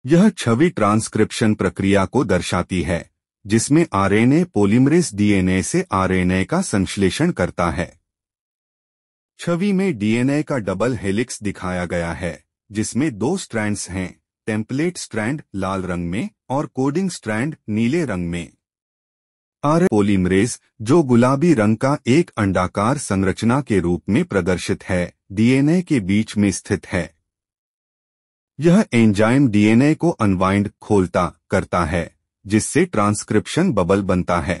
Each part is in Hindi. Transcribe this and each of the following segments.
यह छवि ट्रांसक्रिप्शन प्रक्रिया को दर्शाती है, जिसमें आरएनए पॉलीमरेज डीएनए से आरएनए का संश्लेषण करता है। छवि में डीएनए का डबल हेलिक्स दिखाया गया है, जिसमें 2 स्ट्रैंड्स हैं, टेम्पलेट स्ट्रैंड लाल रंग में और कोडिंग स्ट्रैंड नीले रंग में। आरएनए पॉलीमरेज, जो गुलाबी रंग का एक अंडाकार संरचना के रूप में प्रदर्शित है, डीएनए के बीच में स्थित है। यह एंजाइम डीएनए को अनवाइंड करता है, जिससे ट्रांसक्रिप्शन बबल बनता है।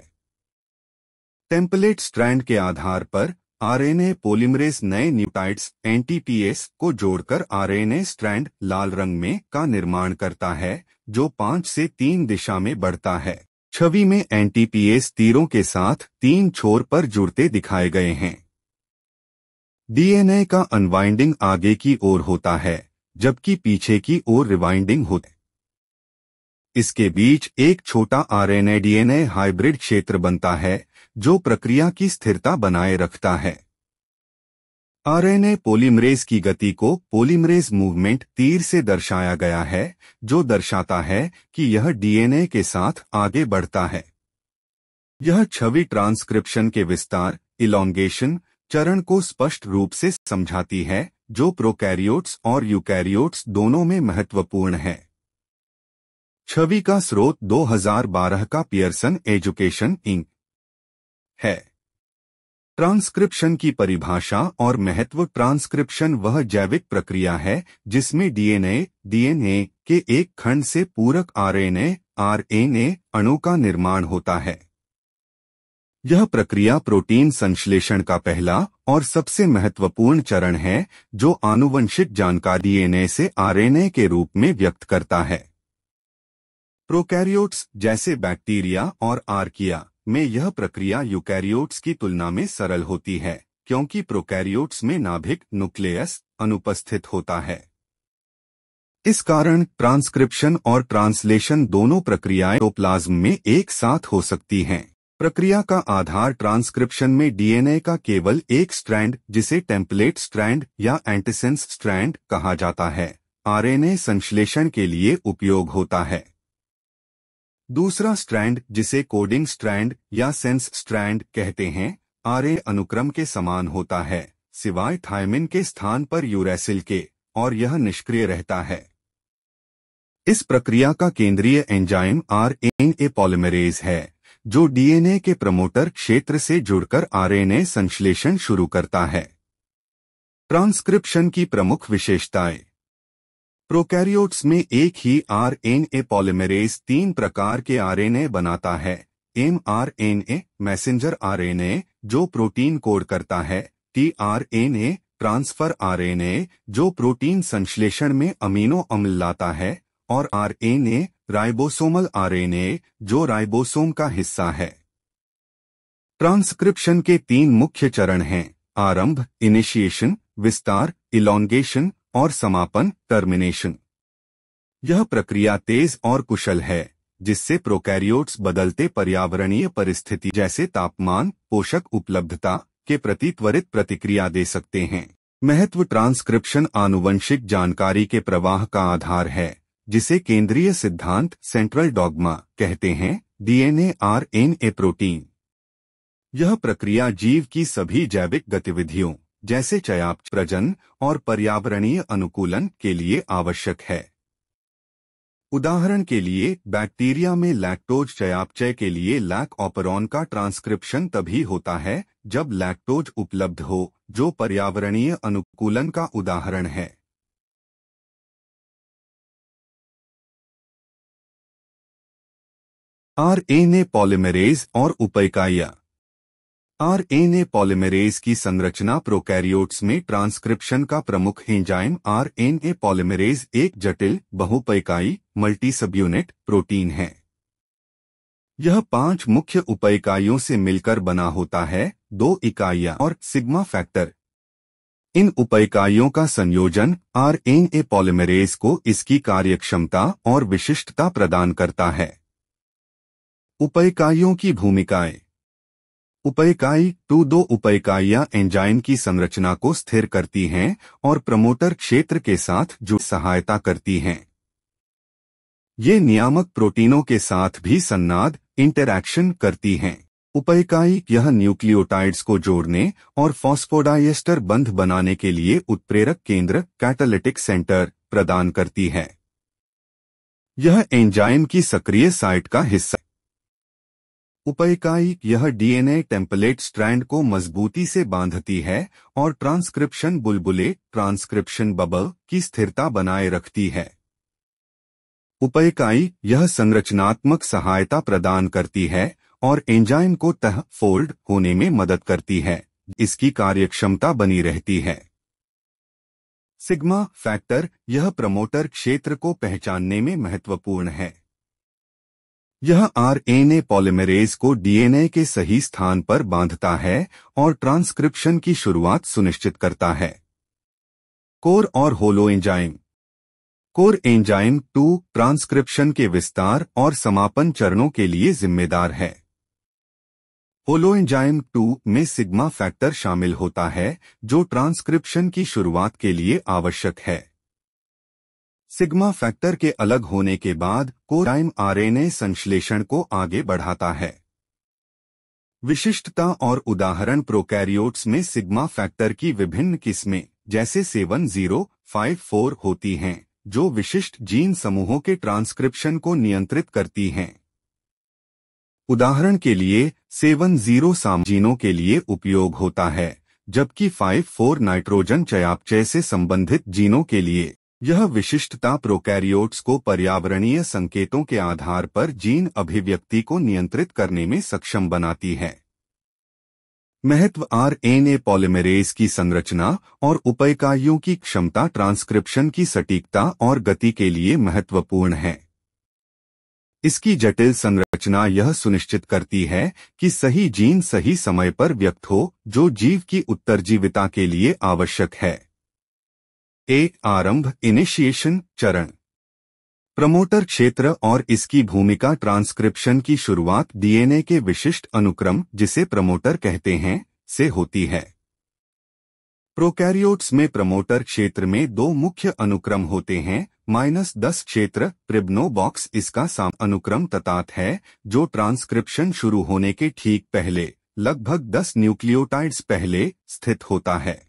टेम्पलेट स्ट्रैंड के आधार पर आरएनए पॉलीमरेज नए न्यूक्लियोटाइड्स एनटीपीएस को जोड़कर आरएनए स्ट्रैंड लाल रंग में का निर्माण करता है, जो 5 से 3 दिशा में बढ़ता है। छवि में एनटीपीएस तीरों के साथ 3 छोर पर जुड़ते दिखाए गए हैं। डीएनए का अनवाइंडिंग आगे की ओर होता है, जबकि पीछे की ओर रिवाइंडिंग होता है। इसके बीच एक छोटा आरएनए डीएनए हाइब्रिड क्षेत्र बनता है, जो प्रक्रिया की स्थिरता बनाए रखता है। आरएनए पॉलीमरेज की गति को पॉलीमरेज मूवमेंट तीर से दर्शाया गया है, जो दर्शाता है कि यह डीएनए के साथ आगे बढ़ता है। यह छवि ट्रांसक्रिप्शन के विस्तार इलॉन्गेशन चरण को स्पष्ट रूप से समझाती है, जो प्रोकैरियोट्स और यूकैरियोट्स दोनों में महत्वपूर्ण है। छवि का स्रोत 2012 का पियर्सन एजुकेशन इंक है। ट्रांसक्रिप्शन की परिभाषा और महत्व। ट्रांसक्रिप्शन वह जैविक प्रक्रिया है जिसमें डीएनए के एक खंड से पूरक आरएनए अणु का निर्माण होता है। यह प्रक्रिया प्रोटीन संश्लेषण का पहला और सबसे महत्वपूर्ण चरण है, जो आनुवंशिक जानकारी डीएनए से आरएनए के रूप में व्यक्त करता है। प्रोकैरियोट्स जैसे बैक्टीरिया और आर्किया में यह प्रक्रिया यूकैरियोट्स की तुलना में सरल होती है, क्योंकि प्रोकैरियोट्स में नाभिक न्यूक्लियस अनुपस्थित होता है। इस कारण ट्रांसक्रिप्शन और ट्रांसलेशन दोनों प्रक्रियाएं प्लाज्म में एक साथ हो सकती हैं। प्रक्रिया का आधार ट्रांसक्रिप्शन में डीएनए का केवल एक स्ट्रैंड, जिसे टेम्पलेट स्ट्रैंड या एंटीसेंस स्ट्रैंड कहा जाता है, आरएनए संश्लेषण के लिए उपयोग होता है। दूसरा स्ट्रैंड, जिसे कोडिंग स्ट्रैंड या सेंस स्ट्रैंड कहते हैं, आरएनए अनुक्रम के समान होता है, सिवाय थायमिन के स्थान पर यूरैसिल के, और यह निष्क्रिय रहता है। इस प्रक्रिया का केंद्रीय एंजाइम आरएनए पॉलीमरेज है, जो डीएनए के प्रमोटर क्षेत्र से जुड़कर आरएनए संश्लेषण शुरू करता है। ट्रांसक्रिप्शन की प्रमुख विशेषताएं। प्रोकैरियोट्स में एक ही आरएनए पॉलीमरेज 3 प्रकार के आरएनए बनाता है। एमआरएनए मैसेंजर आरएनए, जो प्रोटीन कोड करता है, टीआरएनए ट्रांसफर आरएनए, जो प्रोटीन संश्लेषण में अमीनो अम्ल लाता है, और आरएनए राइबोसोमल आरएनए, जो राइबोसोम का हिस्सा है। ट्रांसक्रिप्शन के 3 मुख्य चरण हैं: आरंभ इनिशिएशन, विस्तार इलॉन्गेशन, और समापन टर्मिनेशन। यह प्रक्रिया तेज और कुशल है, जिससे प्रोकैरियोट्स बदलते पर्यावरणीय परिस्थिति जैसे तापमान, पोषक उपलब्धता के प्रति त्वरित प्रतिक्रिया दे सकते हैं। महत्व। ट्रांसक्रिप्शन आनुवंशिक जानकारी के प्रवाह का आधार है, जिसे केंद्रीय सिद्धांत सेंट्रल डॉगमा कहते हैं। DNA RNA protein. यह प्रक्रिया जीव की सभी जैविक गतिविधियों जैसे चयापचय, प्रजनन और पर्यावरणीय अनुकूलन के लिए आवश्यक है। उदाहरण के लिए बैक्टीरिया में लैक्टोज चयापचय के लिए लैक ऑपरॉन का ट्रांसक्रिप्शन तभी होता है जब लैक्टोज उपलब्ध हो, जो पर्यावरणीय अनुकूलन का उदाहरण है। आरएनए पॉलीमरेज और उपाइकाइयां। आरएनए पॉलीमरेज की संरचना। प्रोकैरियोट्स में ट्रांसक्रिप्शन का प्रमुख एंजाइम आरएनए पॉलीमरेज एक जटिल बहुउपाइकाई मल्टीसबयूनिट प्रोटीन है। यह 5 मुख्य उपाइकाइयों से मिलकर बना होता है, 2 इकाइयां और सिग्मा फैक्टर। इन उपाइकाइयों का संयोजन आरएनए पॉलीमरेज को इसकी कार्यक्षमता और विशिष्टता प्रदान करता है। उपाइकाइयों की भूमिकाएं। उपाइकाई 2 उपाइकाइयां एंजाइम की संरचना को स्थिर करती हैं और प्रमोटर क्षेत्र के साथ जुड़ सहायता करती हैं। ये नियामक प्रोटीनों के साथ भी सन्नाद इंटरैक्शन करती हैं। उपायिकाई यह न्यूक्लियोटाइड्स को जोड़ने और फॉस्फोडाइएस्टर बंध बनाने के लिए उत्प्रेरक केंद्र कैटालिटिक सेंटर प्रदान करती है। यह एंजाइम की सक्रिय साइट का हिस्सा। उपायिकाई यह डीएनए टेम्पलेट स्ट्रैंड को मजबूती से बांधती है और ट्रांसक्रिप्शन बुलबुले ट्रांसक्रिप्शन बबल की स्थिरता बनाए रखती है। उपायिकाई यह संरचनात्मक सहायता प्रदान करती है और एंजाइम को तह फोल्ड होने में मदद करती है। इसकी कार्यक्षमता बनी रहती है। सिग्मा फैक्टर यह प्रमोटर क्षेत्र को पहचानने में महत्वपूर्ण है। यह आरएनए पॉलीमरेज को डीएनए के सही स्थान पर बांधता है और ट्रांसक्रिप्शन की शुरुआत सुनिश्चित करता है। कोर और holo enzyme. Core enzyme 2 transcription के विस्तार और समापन चरणों के लिए जिम्मेदार है। होलो एंजाइम 2 में सिग्मा फैक्टर शामिल होता है जो ट्रांसक्रिप्शन की शुरुआत के लिए आवश्यक है। सिग्मा फैक्टर के अलग होने के बाद कोर एंजाइम आरएनए संश्लेषण को आगे बढ़ाता है। विशिष्टता और उदाहरण प्रोकैरियोट्स में सिग्मा फैक्टर की विभिन्न किस्में जैसे 7054 होती हैं जो विशिष्ट जीन समूहों के ट्रांसक्रिप्शन को नियंत्रित करती हैं। उदाहरण के लिए 70 साम जीनों के लिए उपयोग होता है, जबकि 54 नाइट्रोजन चयापचय से संबंधित जीनों के लिए। यह विशिष्टता प्रोकैरियोट्स को पर्यावरणीय संकेतों के आधार पर जीन अभिव्यक्ति को नियंत्रित करने में सक्षम बनाती है। महत्व आरएनए पॉलीमरेज की संरचना और उपायिकाइयों की क्षमता ट्रांसक्रिप्शन की सटीकता और गति के लिए महत्वपूर्ण है। इसकी जटिल संरचना यह सुनिश्चित करती है कि सही जीन सही समय पर व्यक्त हो जो जीव की उत्तरजीविता के लिए आवश्यक है। आरंभ इनिशिएशन चरण। प्रमोटर क्षेत्र और इसकी भूमिका ट्रांसक्रिप्शन की शुरुआत डीएनए के विशिष्ट अनुक्रम जिसे प्रमोटर कहते हैं से होती है। प्रोकैरियोट्स में प्रमोटर क्षेत्र में 2 मुख्य अनुक्रम होते हैं। -10 क्षेत्र प्रिब्नो बॉक्स इसका अनुक्रम ततात है जो ट्रांसक्रिप्शन शुरू होने के ठीक पहले लगभग 10 न्यूक्लियोटाइड्स पहले स्थित होता है।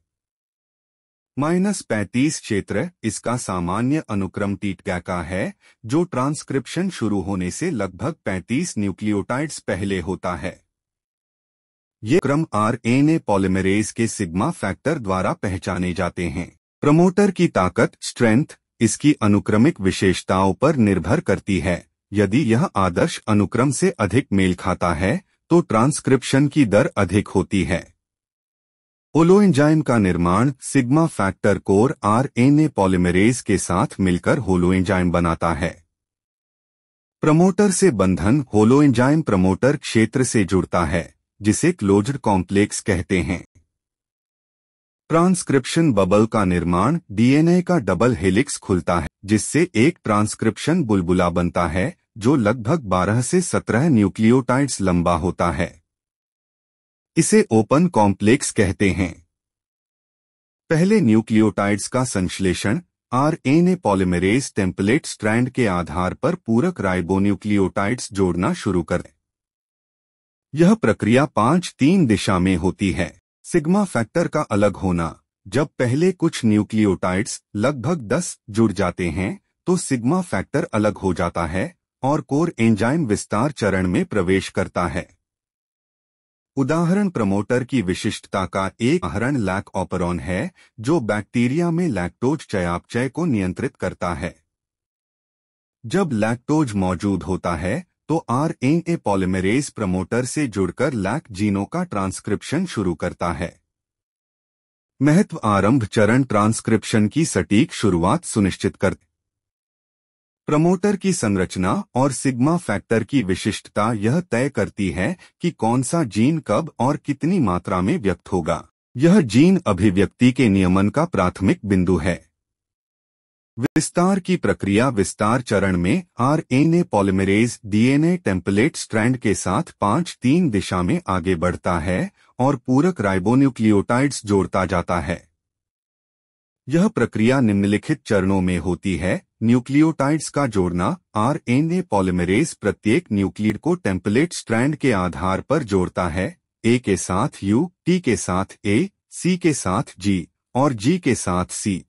-35 क्षेत्र इसका सामान्य अनुक्रम टीटका का है जो ट्रांसक्रिप्शन शुरू होने से लगभग 35 न्यूक्लियोटाइड्स पहले होता है। ये क्रम आरएनए पॉलीमरेज के सिग्मा फैक्टर द्वारा पहचाने जाते हैं। प्रमोटर की ताकत स्ट्रेंथ इसकी अनुक्रमिक विशेषताओं पर निर्भर करती है। यदि यह आदर्श अनुक्रम से अधिक मेल खाता है तो ट्रांसक्रिप्शन की दर अधिक होती है। होलो एंजाइम का निर्माण sigma factor core RNA polymerase के साथ मिलकर होलो एंजाइम बनाता है। प्रमोटर से बंधन होलो एंजाइम प्रमोटर क्षेत्र से जुड़ता है जिसे क्लोज्ड कॉम्प्लेक्स कहते हैं। ट्रांसक्रिप्शन बबल का निर्माण डीएनए का डबल हेलिक्स खुलता है जिससे एक ट्रांसक्रिप्शन बुलबुला बनता है जो लगभग 12 से 17 न्यूक्लियोटाइड्स लंबा होता है। इसे ओपन कॉम्प्लेक्स कहते हैं। पहले न्यूक्लियोटाइड्स का संश्लेषण आरएनए पॉलीमरेज टेम्पलेट स्ट्रैंड के आधार पर पूरक राइबोन्यूक्लियोटाइड्स जोड़ना शुरू करें। यह प्रक्रिया 5-3 दिशा में होती है। सिग्मा फैक्टर का अलग होना। जब पहले कुछ न्यूक्लियोटाइड्स लगभग 10 जुड़ जाते हैं तो सिग्मा फैक्टर अलग हो जाता है और कोर एंजाइम विस्तार चरण में प्रवेश करता है। उदाहरण प्रमोटर की विशिष्टता का एक उदाहरण लैक ऑपरॉन है जो बैक्टीरिया में लैक्टोज चयापचय को नियंत्रित करता है। जब लैक्टोज मौजूद होता है तो आरएनए पॉलीमरेज प्रमोटर से जुड़कर लैक जीनों का ट्रांसक्रिप्शन शुरू करता है। महत्व आरंभ चरण ट्रांसक्रिप्शन की सटीक शुरुआत सुनिश्चित करते। प्रमोटर की संरचना और सिग्मा फैक्टर की विशिष्टता यह तय करती है कि कौन सा जीन कब और कितनी मात्रा में व्यक्त होगा। यह जीन अभिव्यक्ति के नियमन का प्राथमिक बिंदु है। विस्तार की प्रक्रिया विस्तार चरण में RNA polymerase DNA template strand के साथ 5-3 दिशा में आगे बढ़ता है और पूरक राइबोन्यूक्लियोटाइड्स जोड़ता जाता है। यह प्रक्रिया निम्नलिखित चरणों में होती है। न्यूक्लियोटाइड्स का जोड़ना। आरएनए पॉलीमरेज प्रत्येक न्यूक्लियोटाइड को टेम्पलेट स्ट्रैंड के आधार पर जोड़ता है। ए के साथ यू, टी के साथ ए, सी के साथ जी और जी के साथ सी।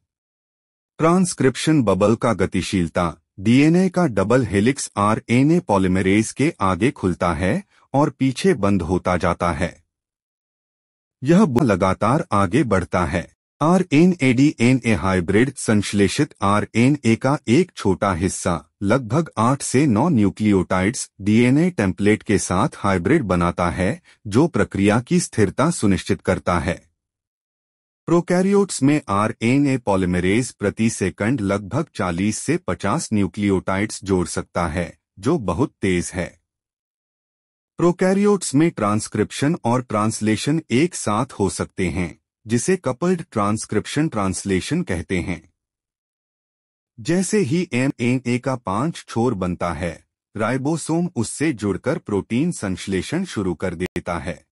ट्रांसक्रिप्शन बबल का गतिशीलता। डीएनए का डबल हेलिक्स आरएनए पॉलीमरेज के आगे खुलता है और पीछे बंद होता जाता है। यह लगातार आगे बढ़ता है। आरएनए-डीएनए हाइब्रिड संश्लेषित आरएनए का एक छोटा हिस्सा लगभग 8 से 9 न्यूक्लियोटाइड्स डीएनए टेम्पलेट के साथ हाइब्रिड बनाता है, जो प्रक्रिया की स्थिरता सुनिश्चित करता है। प्रोकैरियोट्स में आरएनए पॉलीमरेज प्रति सेकंड लगभग 40 से 50 न्यूक्लियोटाइड्स जोड़ सकता है, जो बहुत तेज है। प्रोकैरियोट्स में ट्रांसक्रिप्शन और ट्रांसलेशन एक साथ हो सकते हैं, जिसे कपल्ड ट्रांसक्रिप्शन ट्रांसलेशन कहते हैं। जैसे ही एमएनए का 5 छोर बनता है, राइबोसोम उससे जुड़कर प्रोटीन संश्लेषण शुरू कर देता है।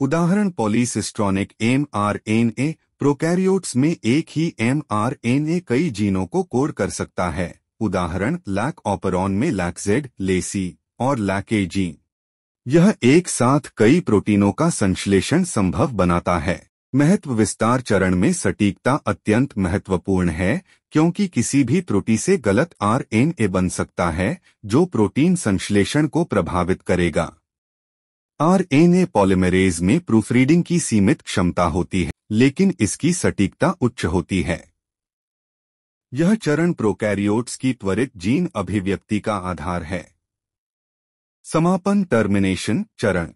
उदाहरण पॉलीसिस्ट्रॉनिक एमआरएनए। प्रोकैरियोट्स में एक ही एमआरएनए कई जीनों को कोड कर सकता है। उदाहरण लैक ऑपरॉन में लैकजेड, लेसी और लैके जीन। यह एक साथ कई प्रोटीनों का संश्लेषण संभव बनाता है। महत्व विस्तार चरण में सटीकता अत्यंत महत्वपूर्ण है, क्योंकि किसी भी त्रुटि से गलत आरएनए बन सकता है, जो प्रोटीन संश्लेषण को प्रभावित करेगा। आरएनए पॉलीमरेज में प्रूफरीडिंग की सीमित क्षमता होती है, लेकिन इसकी सटीकता उच्च होती है। यह चरण प्रोकैरियोट्स की त्वरित जीन अभिव्यक्ति का आधार है। समापन टर्मिनेशन चरण।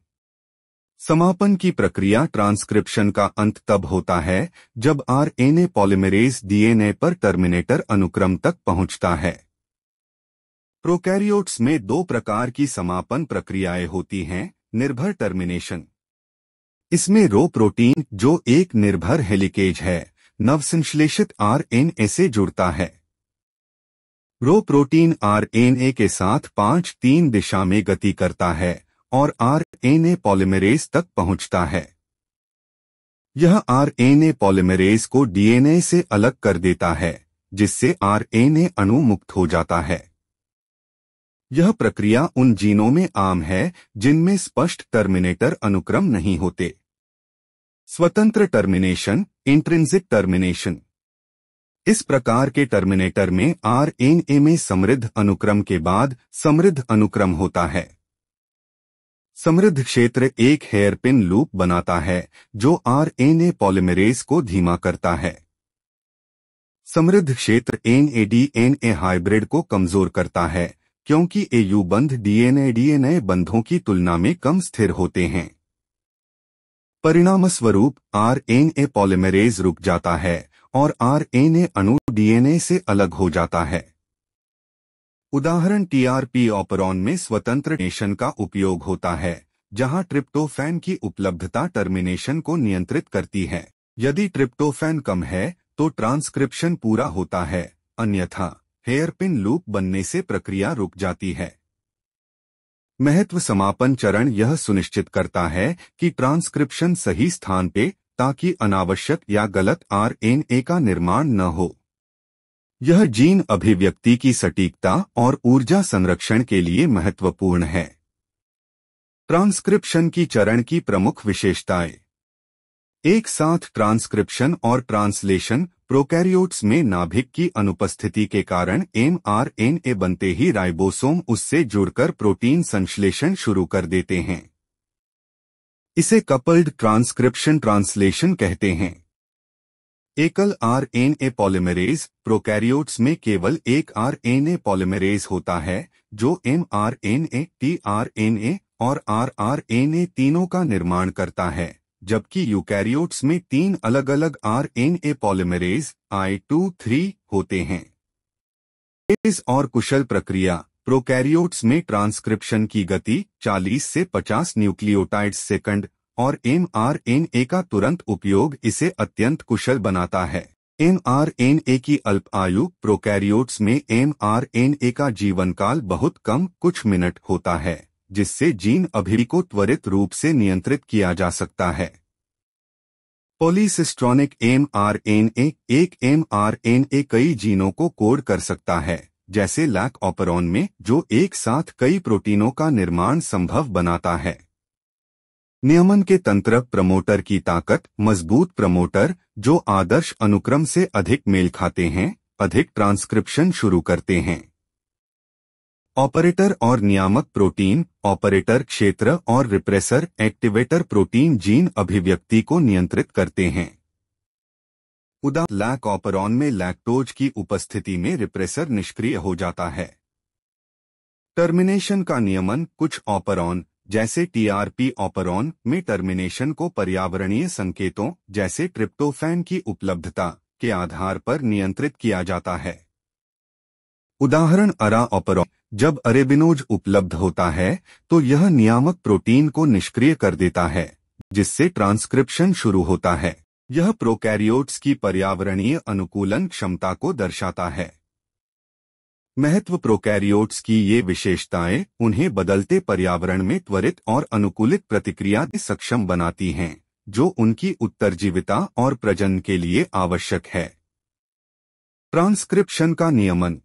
समापन की प्रक्रिया ट्रांसक्रिप्शन का अंत तब होता है जब आरएनए पॉलीमरेज डीएनए पर टर्मिनेटर अनुक्रम तक पहुंचता है। प्रोकैरियोट्स में 2 प्रकार की समापन प्रक्रियाएं होती हैं। निर्भर टर्मिनेशन। इसमें रो प्रोटीन, जो एक निर्भर हेलिकेज है, नवसंश्लेषित आरएनए से जुड़ता है। रो प्रोटीन आरएनए के साथ 5-3 दिशा में गति करता है और आरएनए पॉलीमरेज तक पहुंचता है। यह आरएनए पॉलीमरेज को डीएनए से अलग कर देता है, जिससे आरएनए अणु मुक्त हो जाता है। यह प्रक्रिया उन जीनों में आम है जिनमें स्पष्ट टर्मिनेटर अनुक्रम नहीं होते। स्वतंत्र टर्मिनेशन, इंट्रिंसिक टर्मिनेशन। इस प्रकार के टर्मिनेटर में आरएनए में समृद्ध अनुक्रम के बाद समृद्ध अनुक्रम होता है। समृद्ध क्षेत्र एक हेयरपिन लूप बनाता है, जो आरएनए पॉलीमरेज को धीमा करता है। समृद्ध क्षेत्र एनएडीएनए हाइब्रिड को कमजोर करता है, क्योंकि एयू बंध डीएनए बंधों की तुलना में कम स्थिर होते हैं। परिणामस्वरूप आरएनए पॉलीमरेज रुक जाता है और आरएनए अणु डीएनए से अलग हो जाता है। उदाहरण टीआरपी ऑपरॉन में स्वतंत्र टर्मिनेशन का उपयोग होता है, जहां ट्रिप्टोफैन की उपलब्धता टर्मिनेशन को नियंत्रित करती है। यदि ट्रिप्टोफैन कम है तो ट्रांसक्रिप्शन पूरा होता है, अन्यथा हेयरपिन लूप बनने से प्रक्रिया रुक जाती है। महत्व समापन चरण यह सुनिश्चित करता है कि ट्रांसक्रिप्शन सही स्थान पे, ताकि अनावश्यक या गलत आरएनए का निर्माण न हो। यह जीन अभिव्यक्ति की सटीकता और ऊर्जा संरक्षण के लिए महत्वपूर्ण है। ट्रांसक्रिप्शन की चरण की प्रमुख विशेषताएं। एक साथ ट्रांसक्रिप्शन और ट्रांसलेशन। प्रोकैरियोट्स में नाभिक की अनुपस्थिति के कारण एमआरएनए बनते ही राइबोसोम उससे जुड़कर प्रोटीन संश्लेषण शुरू कर देते हैं। इसे कपल्ड ट्रांसक्रिप्शन ट्रांसलेशन कहते हैं। एकल आरएनए पॉलीमरेज। प्रोकैरियोट्स में केवल एक आरएनए पॉलीमरेज होता है, जो एमआरएनए, टीआरएनए और आरआरएनए तीनों का निर्माण करता है, जबकि यूकैरियोट्स में 3 अलग अलग आरएनए पॉलीमरेज I2-3 होते हैं। तेज और कुशल प्रक्रिया। प्रोकैरियोट्स में ट्रांसक्रिप्शन की गति 40 से 50 न्यूक्लियोटाइड्स सेकंड और एमआरएनए का तुरंत उपयोग इसे अत्यंत कुशल बनाता है। एमआरएनए की अल्प आयु। प्रोकैरियोट्स में एमआरएनए का जीवनकाल बहुत कम, कुछ मिनट होता है, जिससे जीन अभिव्यक्ति को त्वरित रूप से नियंत्रित किया जा सकता है। पॉलीसिस्ट्रॉनिक mRNA एक mRNA कई जीनों को कोड कर सकता है, जैसे लैक ऑपरॉन में, जो एक साथ कई प्रोटीनों का निर्माण संभव बनाता है। नियमन के तंत्र। प्रमोटर की ताकत। मजबूत प्रमोटर, जो आदर्श अनुक्रम से अधिक मेल खाते हैं, अधिक ट्रांसक्रिप्शन शुरू करते हैं। ऑपरेटर और नियामक प्रोटीन। ऑपरेटर क्षेत्र और रिप्रेसर एक्टिवेटर प्रोटीन जीन अभिव्यक्ति को नियंत्रित करते हैं। लैक ऑपरॉन में लैक्टोज की उपस्थिति में रिप्रेसर निष्क्रिय हो जाता है। टर्मिनेशन का नियमन। कुछ ऑपरॉन जैसे टीआरपी ऑपरॉन में टर्मिनेशन को पर्यावरणीय संकेतों जैसे ट्रिप्टोफैन की उपलब्धता के आधार पर नियंत्रित किया जाता है। उदाहरण अरा ऑपरॉन। जब अरेबिनोज उपलब्ध होता है तो यह नियामक प्रोटीन को निष्क्रिय कर देता है, जिससे ट्रांसक्रिप्शन शुरू होता है। यह प्रोकैरियोट्स की पर्यावरणीय अनुकूलन क्षमता को दर्शाता है। महत्व। प्रोकैरियोट्स की ये विशेषताएं उन्हें बदलते पर्यावरण में त्वरित और अनुकूलित प्रतिक्रिया सक्षम बनाती हैं, जो उनकी उत्तरजीविता और प्रजनन के लिए आवश्यक है। ट्रांसक्रिप्शन का नियमन।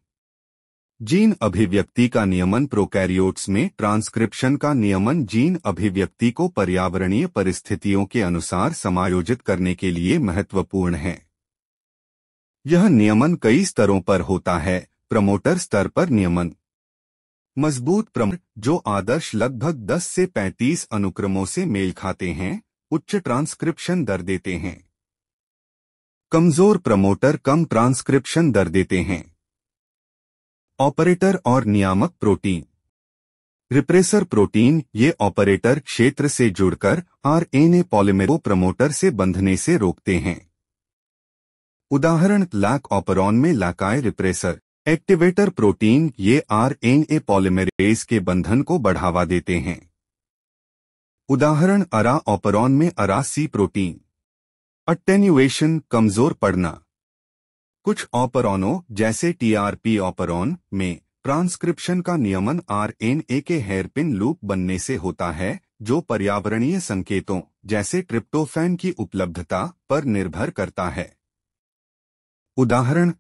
जीन अभिव्यक्ति का नियमन। प्रोकैरियोट्स में ट्रांसक्रिप्शन का नियमन जीन अभिव्यक्ति को पर्यावरणीय परिस्थितियों के अनुसार समायोजित करने के लिए महत्वपूर्ण है। यह नियमन कई स्तरों पर होता है। प्रमोटर स्तर पर नियमन। मजबूत प्रमोटर, जो आदर्श लगभग 10 से 35 अनुक्रमों से मेल खाते हैं, उच्च ट्रांसक्रिप्शन दर देते हैं। कमजोर प्रमोटर कम ट्रांसक्रिप्शन दर देते हैं। ऑपरेटर और नियामक प्रोटीन। रिप्रेसर प्रोटीन ये ऑपरेटर क्षेत्र से जुड़कर आरएनए पॉलीमर को प्रमोटर से बंधने से रोकते हैं। उदाहरण लैक ऑपरॉन में लैकाई रिप्रेसर एक्टिवेटर प्रोटीन ये आरएनए पॉलीमरेज के बंधन को बढ़ावा देते हैं। उदाहरण अरा ऑपरॉन में अरा सी प्रोटीन। अटेन्युएशन कमजोर पड़ना। कुछ ऑपरॉनों जैसे टीआरपी ऑपरॉन में ट्रांसक्रिप्शन का नियमन आरएनए के हेयरपिन लूप बनने से होता है, जो पर्यावरणीय संकेतों जैसे ट्रिप्टोफैन की उपलब्धता पर निर्भर करता है। उदाहरण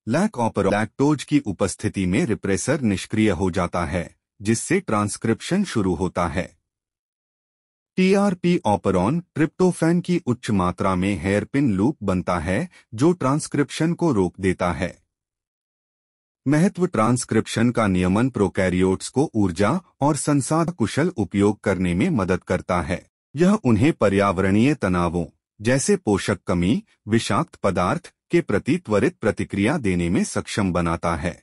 लैक ऑपरॉन। लैक्टोज की उपस्थिति में रिप्रेसर निष्क्रिय हो जाता है, जिससे ट्रांसक्रिप्शन शुरू होता है। टीआरपी ऑपरॉन ट्रिप्टोफैन की उच्च मात्रा में हेयरपिन लूप बनता है, जो ट्रांसक्रिप्शन को रोक देता है। महत्व। ट्रांसक्रिप्शन का नियमन प्रोकैरियोट्स को ऊर्जा और संसाधन कुशल उपयोग करने में मदद करता है। यह उन्हें पर्यावरणीय तनावों जैसे पोषक कमी, विषाक्त पदार्थ के प्रति त्वरित प्रतिक्रिया देने में सक्षम बनाता है।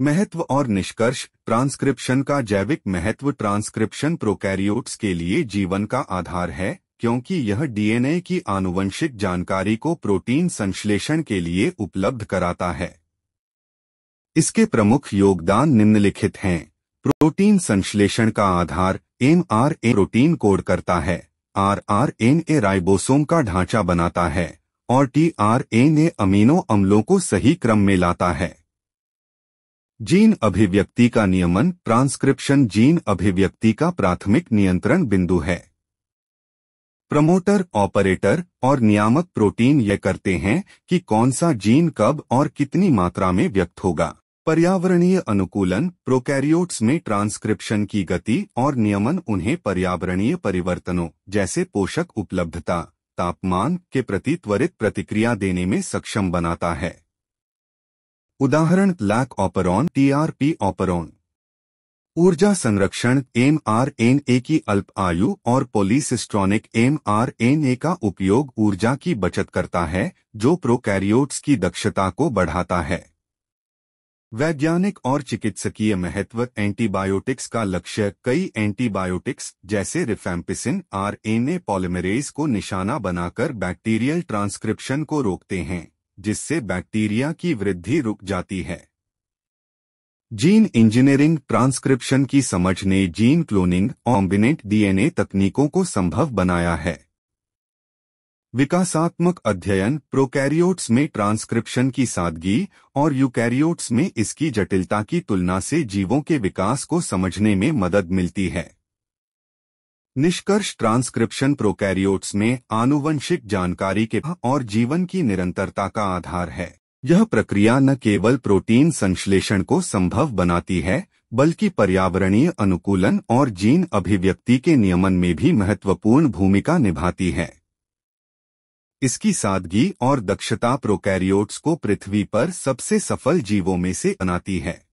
महत्व और निष्कर्ष। ट्रांसक्रिप्शन का जैविक महत्व। ट्रांसक्रिप्शन प्रोकैरियोट्स के लिए जीवन का आधार है, क्योंकि यह डीएनए की आनुवंशिक जानकारी को प्रोटीन संश्लेषण के लिए उपलब्ध कराता है। इसके प्रमुख योगदान निम्नलिखित हैं। प्रोटीन संश्लेषण का आधार mRNA प्रोटीन कोड करता है। rRNA राइबोसोम का ढांचा बनाता है और tRNA अमीनो अम्लों को सही क्रम में लाता है। जीन अभिव्यक्ति का नियमन। ट्रांसक्रिप्शन जीन अभिव्यक्ति का प्राथमिक नियंत्रण बिंदु है। प्रमोटर, ऑपरेटर और नियामक प्रोटीन यह करते हैं कि कौन सा जीन कब और कितनी मात्रा में व्यक्त होगा। पर्यावरणीय अनुकूलन। प्रोकैरियोट्स में ट्रांसक्रिप्शन की गति और नियमन उन्हें पर्यावरणीय परिवर्तनों जैसे पोषक उपलब्धता, तापमान के प्रति त्वरित प्रतिक्रिया देने में सक्षम बनाता है। उदाहरण लैक ऑपरॉन, टीआरपी ऑपरॉन। ऊर्जा संरक्षण। mRNA की अल्प आयु और पॉलीसिस्ट्रॉनिक mRNA का उपयोग ऊर्जा की बचत करता है, जो प्रोकैरियोट्स की दक्षता को बढ़ाता है। वैज्ञानिक और चिकित्सकीय महत्व। एंटीबायोटिक्स का लक्ष्य कई एंटीबायोटिक्स जैसे रिफैम्पिसिन आरएनए पॉलीमरेज को निशाना बनाकर बैक्टीरियल ट्रांसक्रिप्शन को रोकते हैं, जिससे बैक्टीरिया की वृद्धि रुक जाती है। Gene engineering. ट्रांसक्रिप्शन की समझ ने जीन क्लोनिंग और कॉम्बिनेंट डीएनए तकनीकों को संभव बनाया है। विकासात्मक अध्ययन। प्रोकैरियोट्स में ट्रांसक्रिप्शन की सादगी और यूकैरियोट्स में इसकी जटिलता की तुलना से जीवों के विकास को समझने में मदद मिलती है। निष्कर्ष ट्रांसक्रिप्शन प्रोकैरियोट्स में आनुवंशिक जानकारी के और जीवन की निरंतरता का आधार है। यह प्रक्रिया न केवल प्रोटीन संश्लेषण को संभव बनाती है, बल्कि पर्यावरणीय अनुकूलन और जीन अभिव्यक्ति के नियमन में भी महत्वपूर्ण भूमिका निभाती है। इसकी सादगी और दक्षता प्रोकैरियोट्स को पृथ्वी पर सबसे सफल जीवों में से बनाती है।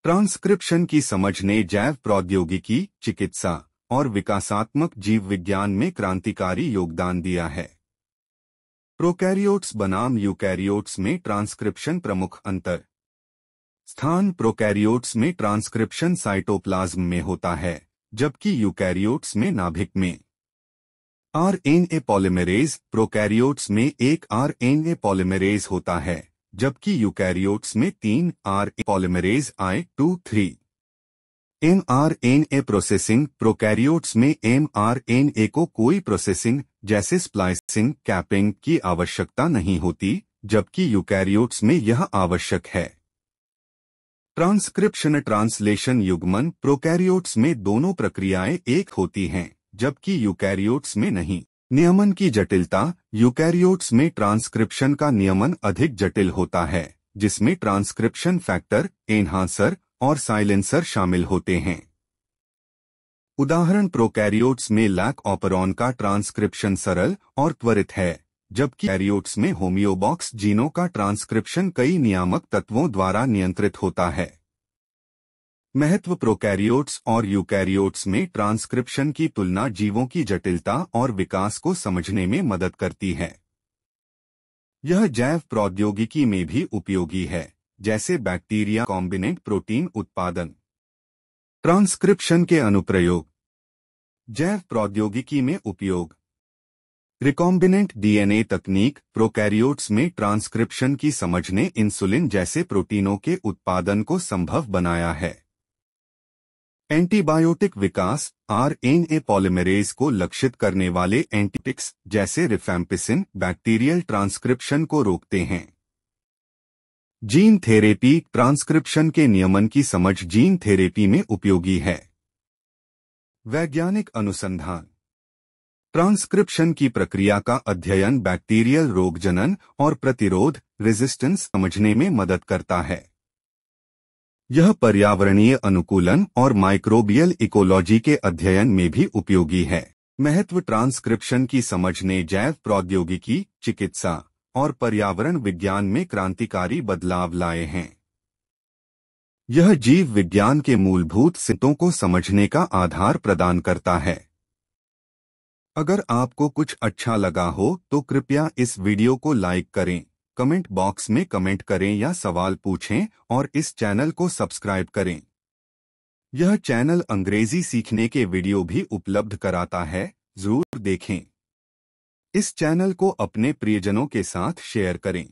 ट्रांसक्रिप्शन की समझ ने जैव प्रौद्योगिकी, चिकित्सा और विकासात्मक जीव विज्ञान में क्रांतिकारी योगदान दिया है। प्रोकैरियोट्स बनाम यूकैरियोट्स में ट्रांसक्रिप्शन प्रमुख अंतर। स्थान प्रोकैरियोट्स में ट्रांसक्रिप्शन साइटोप्लाज्म में होता है, जबकि यूकैरियोट्स में नाभिक में। आरएनए पॉलीमरेज प्रोकैरियोट्स में एक आरएनए पॉलीमरेज होता है, जबकि यूकैरियोट्स में 3 RNA polymerase I2-3। mRNA processing prokaryotes में mRNA को कोई प्रोसेसिंग जैसे स्प्लाइसिंग, कैपिंग की आवश्यकता नहीं होती, जबकि यूकैरियोट्स में यह आवश्यक है। ट्रांसक्रिप्शन ट्रांसलेशन युग्मन प्रोकैरियोट्स में दोनों प्रक्रियाएं एक होती हैं, जबकि यूकैरियोट्स में नहीं। नियमन की जटिलता यूकैरियोट्स में ट्रांसक्रिप्शन का नियमन अधिक जटिल होता है, जिसमें ट्रांसक्रिप्शन फैक्टर, एनहांसर और साइलेंसर शामिल होते हैं। उदाहरण प्रोकैरियोट्स में लैक ऑपरॉन का ट्रांसक्रिप्शन सरल और त्वरित है, जबकि कैरियोट्स में होमियोबॉक्स जीनों का ट्रांसक्रिप्शन कई नियामक तत्वों द्वारा नियंत्रित होता है। महत्व प्रोकैरियोट्स और यूकैरियोट्स में ट्रांसक्रिप्शन की तुलना जीवों की जटिलता और विकास को समझने में मदद करती है। यह जैव प्रौद्योगिकी में भी उपयोगी है, जैसे बैक्टीरिया कॉम्बिनेंट प्रोटीन उत्पादन। ट्रांसक्रिप्शन के अनुप्रयोग। जैव प्रौद्योगिकी में उपयोग। रिकॉम्बिनेंट डीएनए तकनीक प्रोकैरियोट्स में ट्रांसक्रिप्शन की समझ ने इंसुलिन जैसे प्रोटीनों के उत्पादन को संभव बनाया है। एंटीबायोटिक विकास आरएनए पॉलीमरेज को लक्षित करने वाले एंटीबायोटिक्स जैसे रिफैम्पिसिन बैक्टीरियल ट्रांसक्रिप्शन को रोकते हैं। जीन थेरेपी ट्रांसक्रिप्शन के नियमन की समझ जीन थेरेपी में उपयोगी है। वैज्ञानिक अनुसंधान। ट्रांसक्रिप्शन की प्रक्रिया का अध्ययन बैक्टीरियल रोगजनन और प्रतिरोध रेजिस्टेंस समझने में मदद करता है। यह पर्यावरणीय अनुकूलन और माइक्रोबियल इकोलॉजी के अध्ययन में भी उपयोगी है। महत्व ट्रांसक्रिप्शन की समझ ने जैव प्रौद्योगिकी, चिकित्सा और पर्यावरण विज्ञान में क्रांतिकारी बदलाव लाए हैं। यह जीव विज्ञान के मूलभूत सिद्धांतों को समझने का आधार प्रदान करता है। अगर आपको कुछ अच्छा लगा हो तो कृपया इस वीडियो को लाइक करें, कमेंट बॉक्स में कमेंट करें या सवाल पूछें और इस चैनल को सब्सक्राइब करें। यह चैनल अंग्रेजी सीखने के वीडियो भी उपलब्ध कराता है, जरूर देखें। इस चैनल को अपने प्रियजनों के साथ शेयर करें।